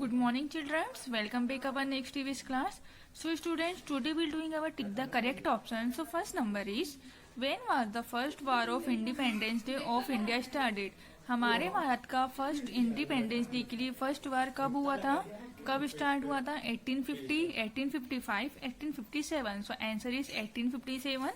Good morning, children. Welcome back our next TV's class. So, students, today we'll doing our tick the correct option. So, first number is when was the first war of Independence Day of India started? हमारे भारत का first independence day के लिए first वार कब हुआ था, कब start हुआ था? 1850, 1855, 1857. So, answer is 1857.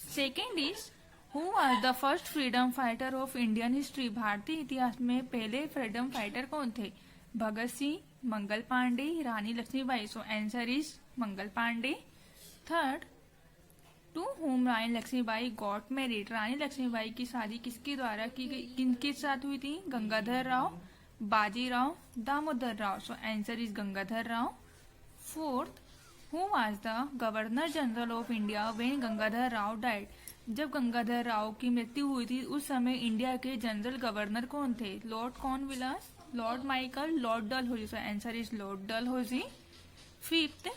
Second is who was the first freedom fighter of Indian history? भारतीय इतिहास में पहले फ्रीडम फाइटर कौन थे? Bhagat Singh, Mangal Pandey, Rani Lakshmibai. So answer is Mangal Pandey. Third, to whom Rani Lakshmibai got married? Rani Lakshmibai की शादी किसके द्वारा की गई, किनके साथ हुई थी? गंगाधर राव, बाजीराव, दामोदर राव. सो answer is Gangadhar Rao. Fourth, who was the governor general of India when Gangadhar Rao died? जब गंगाधर राव की मृत्यु हुई थी उस समय इंडिया के जनरल गवर्नर कौन थे? Lord Cornwallis, Lord Michael, Lord Dalhousie. So answer is Lord Dalhousie. Fifth,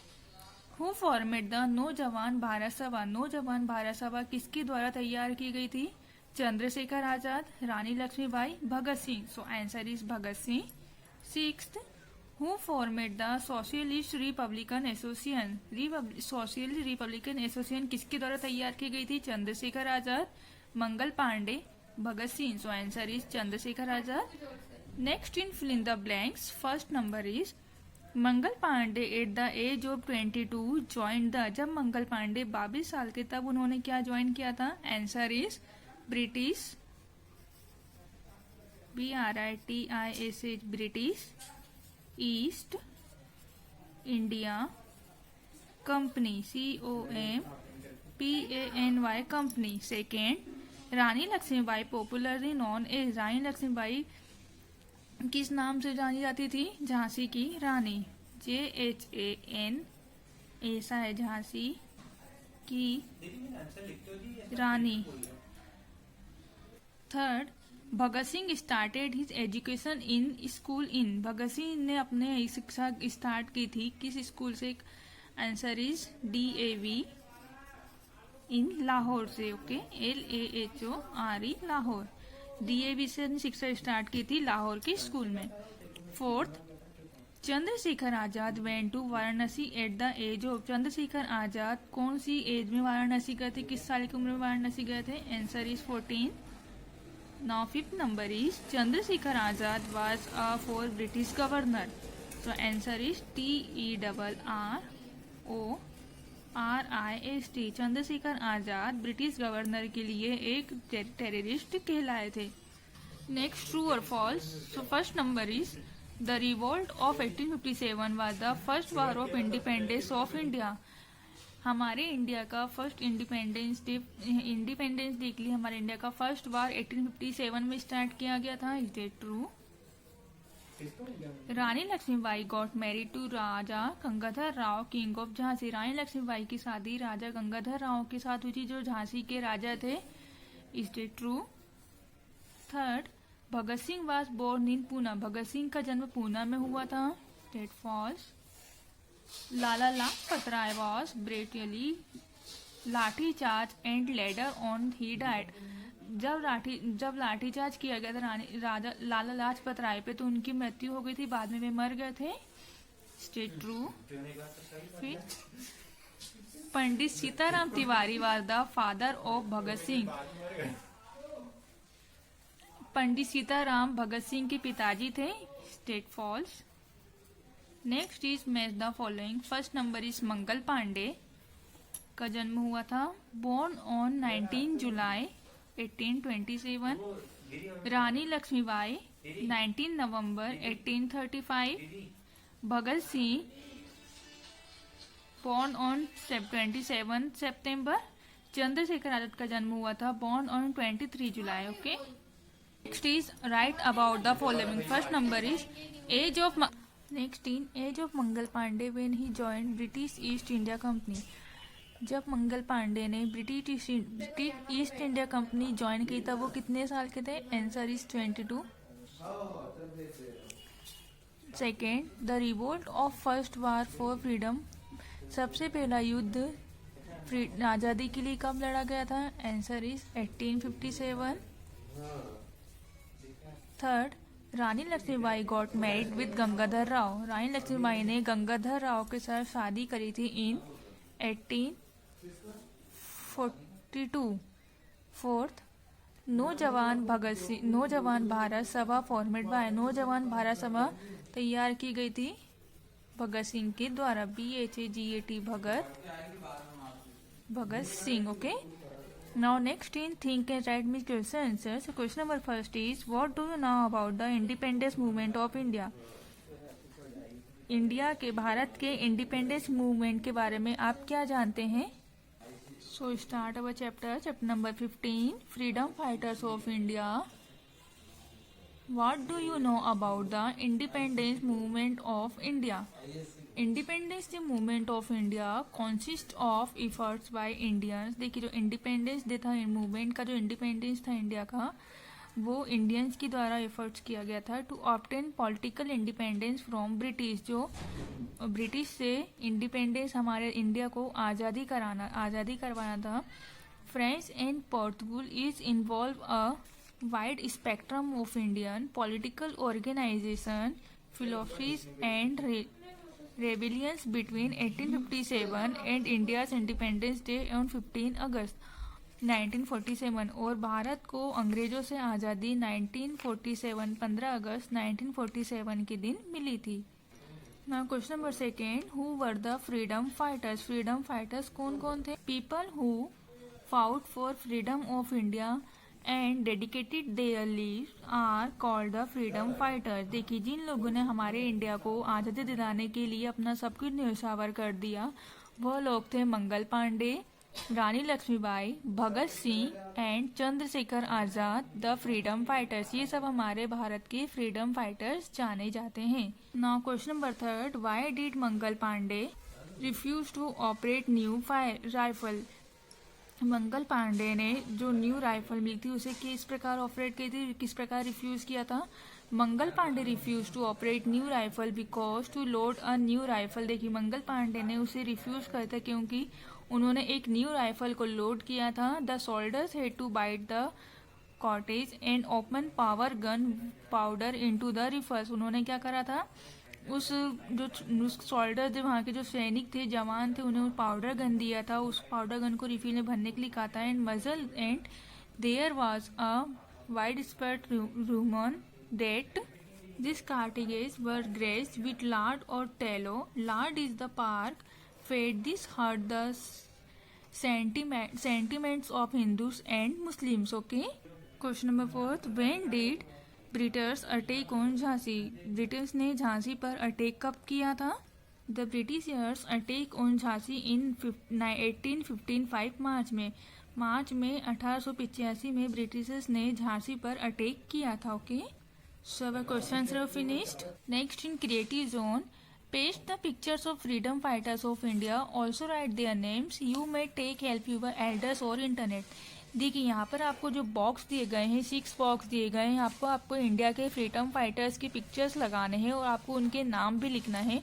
who formed the नौजवान भारत सभा? नौजवान भारत सभा किसके द्वारा तैयार की गई थी? Chandrashekhar Azad, Rani Lakshmibai, Bhagat Singh. So answer is Bhagat Singh. Sixth, who formed the Socialist Republican Association? Socialist Republican Association किसके द्वारा तैयार की गई थी? Chandrashekhar Azad, Mangal Pandey, Bhagat Singh. So answer is Chandrashekhar Azad. Next in fill in the blanks. First number is Mangal Pandey at the age of 22 join the? जब मंगल पांडे 22 साल के तब उन्होंने क्या ज्वाइन किया था? Answer is British, BRITIS, British East India Company, COMPANY company. Second, Rani Lakshmibai popularly known as? Rani Lakshmibai किस नाम से जानी जाती थी? झांसी की रानी, JHAN, ऐसा है झांसी की Rani. Third, Bhagat Singh started his education in school in? Bhagat Singh ने अपने शिक्षा स्टार्ट की थी किस स्कूल से? Answer is DAV in Lahore से. Okay, LAHORE, Lahore. DAV से शिक्षा स्टार्ट की थी लाहौर के स्कूल में. Fourth, Chandrashekhar Azad went to Varanasi at the age of? Chandrashekhar Azad कौन सी एज में वाराणसी गए थे, किस साल की उम्र में वाराणसी गए थे? Answer is 14. Now fifth number is Chandrashekhar Azad was a for British governor? So answer is TERRORIST. Chandrashekhar Azad British governor के लिए एक टेररिस्ट कहलाए थे. नेक्स्ट, ट्रू और false. So first number is the revolt of 1857 was the first war of independence of India? हमारे India का first independence day के लिए हमारे इंडिया का फर्स्ट वार 1857 में स्टार्ट किया गया था. Is it true? Rani Lakshmibai got married to Raja Gangadhar Rao, king of Jhansi? Rani Lakshmibai की शादी राजा गंगाधर राव के साथ हुई थी जो झांसी के राजा थे. Is it true? Third, Bhagat Singh was born in Poona? Bhagat Singh का जन्म पूना में हुआ था. That's false. Lala Lajpat Rai was brutally lathi charge and later on he died? जब लाठीचार्ज किया गया था लाला लाजपत राय पे तो उनकी मृत्यु हो गई थी, बाद में वे मर गए थे. State true. फिर Pandit Sitaram Tiwari was the father of Bhagat Singh? Pandit Sitaram Bhagat Singh के पिताजी थे. State false. Next is match the following. First number is Mangal Pandey का जन्म हुआ था born on 19 July 1827. Rani Lakshmibai 19 November 1835. Bhagat Singh born on 27 September. Chandrashekhar Azad का जन्म हुआ था born on 23 July. Okay, next is right about the following. First number is age of Mangal Pandey when he joined British East India Company? जब मंगल पांडे ने British East India Company join की तब वो कितने साल के थे? Answer is 22. Second, the revolt of first war for freedom? सबसे पहला युद्ध आजादी के लिए कब लड़ा गया था? Answer is 1857. Third, Rani Lakshmibai got married with Gangadhar Rao. Rani Lakshmibai ने गंगाधर राव के साथ शादी करी थी इन 1842। फोर्थ, नौजवान भारत सभा फॉर्मेट बाय। नौजवान भारत सभा तैयार की गई थी भगत सिंह के द्वारा। BHAGAT Bhagat Singh. Okay, now next in think and right me question answer. So question number first is what do you know about the independence movement of India. India के भारत के इंडिपेंडेंस मूवमेंट के बारे में आप क्या जानते हैं। So start our chapter number 15, freedom fighters of India. What do you know about the independence movement of India? Independence the movement of India consists of efforts by Indians। देखिए, जो independence day था movement का, जो independence था India का, वो Indians के द्वारा एफर्ट्स किया गया था to obtain political independence from British. जो ब्रिटिश से इंडिपेंडेंस हमारे इंडिया को आज़ादी करवाना था। French and Portugal is involve a wide spectrum of Indian political organization, philosophies and rebellions between 1857 and India's Independence Day on 15 अगस्त 1947। और भारत को अंग्रेजों से आज़ादी 15 अगस्त 1947 के दिन मिली थी। Now question number second, who were the freedom fighters. Freedom fighters कौन कौन थे। People who fought for freedom of India and dedicated their lives are called the freedom fighters. देखिए, जिन लोगों ने हमारे इंडिया को आज़ादी दिलाने के लिए अपना सब कुछ न्यौछावर कर दिया, वह लोग थे Mangal Pandey, Rani Lakshmibai, Bhagat Singh and Chandrashekhar Azad, the freedom fighters. ये सब हमारे भारत के फ्रीडम फाइटर्स जाने जाते हैं। Now question number third, why did Mangal Pandey refuse to operate new rifle. Mangal Pandey ने जो न्यू राइफल मिली थी उसे किस प्रकार ऑपरेट की थी, किस प्रकार रिफ्यूज किया था। Mangal Pandey refuse to operate new rifle because to load a new rifle. देखिए, मंगल पांडे ने उसे रिफ्यूज किया था क्योंकि उन्होंने एक न्यू राइफल को लोड किया था। The soldiers had to bite the cartridge and open power gun powder into the rifles. उन्होंने क्या करा था, उस सोल्जर जो वहाँ के जो सैनिक थे, जवान थे, उन्हें पाउडर गन दिया था। उस पाउडर गन को रिफिल में भरने के लिए कहा था। And muzzle and there was a wide spread rumour that this cartridge were greased with lard और tallow. Lard is the pork fat this hurt the sentiments of Hindus and Muslims। Okay, question number fourth, when did British attack on Jhansi. British ने झांसी पर attack कब किया था। The Britishers attack on Jhansi in 1815 March में 1885 में Britishers ने झांसी पर attack किया था। Okay, so our questions are finished. Next in creative zone, paste the pictures of freedom fighters of India, also write their names, you may take help your elders और internet. देखिए, यहाँ पर आपको जो बॉक्स दिए गए हैं, 6 बॉक्स दिए गए हैं, आपको इंडिया के फ्रीडम फाइटर्स की पिक्चर्स लगाने हैं और आपको उनके नाम भी लिखना है।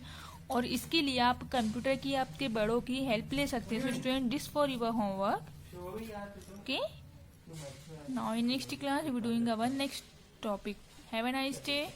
और इसके लिए आप कंप्यूटर की, आपके बड़ों की हेल्प ले सकते हैं। Student, this for your homework. Okay, now in next class we doing our next topic. Have a nice day.